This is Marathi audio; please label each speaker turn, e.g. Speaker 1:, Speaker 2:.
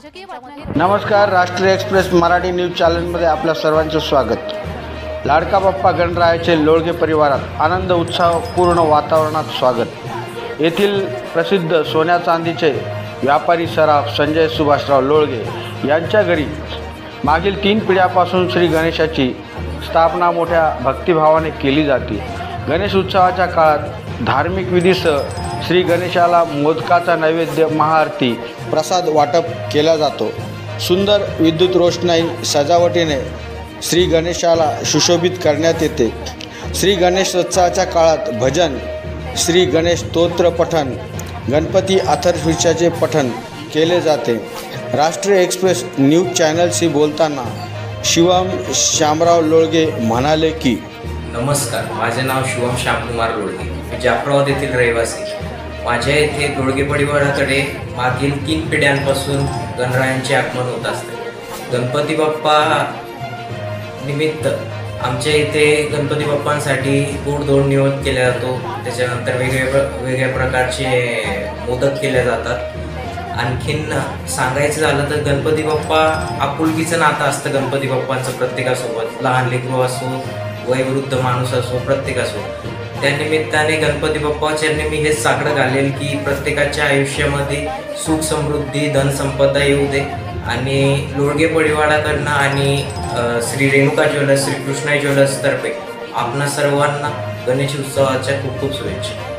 Speaker 1: राजकीय बातम्या।
Speaker 2: नमस्कार, राष्ट्रीय एक्सप्रेस मराठी न्यूज चॅनलमध्ये आपल्या सर्वांचे स्वागत। लाडका बाप्पा गणरायाचे लोळगे परिवारात आनंद उत्साहपूर्ण वातावरणात स्वागत। येथील प्रसिद्ध सोन्या चांदीचे व्यापारी सराफ संजय सुभाषराव लोळगे यांच्या घरी मागील 3 पिढ्यापासून श्री गणेशाची स्थापना मोठ्या भक्तिभावाने केली जाते। गणेश उत्सवाच्या काळात धार्मिक विधीसह श्री गणेशाला मोदकाचा नैवेद्य, महाआरती, प्रसाद वाटप केला जातो। सुंदर विद्युत रोषणाई सजावटीने श्री गणेशाला सुशोभित करण्यात येते। श्री गणेशोत्सवाच्या काळात भजन, श्री गणेश स्तोत्र पठण, गणपती अथर्वशीर्षाचे पठण केले जाते। राष्ट्रीय एक्सप्रेस न्यूज चॅनलशी बोलताना शिवम श्यामराव लोळगे म्हणाले की,
Speaker 3: नमस्कार, माझे नाव शिवम श्यामकुमार लोळगे, मी जाफराबाद येथील रहिवासी। माझ्या येथे लोळगे परिवाराकडे मागील 3 पिढ्यांपासून गणरायांचे आगमन होत असते। गणपती बाप्पा निमित्त आमच्या इथे गणपती बाप्पांसाठी गोड धोड निवेद केला जातो। त्याच्यानंतर वेगवेगळ्या प्रकारचे मोदक केले जातात। आणखीन सांगायचं झालं तर गणपती बाप्पा आपुलकीचं नातं असतं गणपती बाप्पांचं प्रत्येकासोबत, लहान लेकरू असो, वयोवृद्ध माणूस असो, प्रत्येक असो। त्या निमित्ताने गणपती बाप्पाच्या मी हेच साकडं घालेल की प्रत्येकाच्या आयुष्यामध्ये सुख समृद्धी धनसंपदा येऊ दे। आणि लोळगे परिवाराकडनं आणि श्री रेणुका ज्वेलर्स, श्री कृष्णा ज्वेलर्स तर्फे आपणा सर्वांना गणेश उत्सवाच्या खूप खूप शुभेच्छा।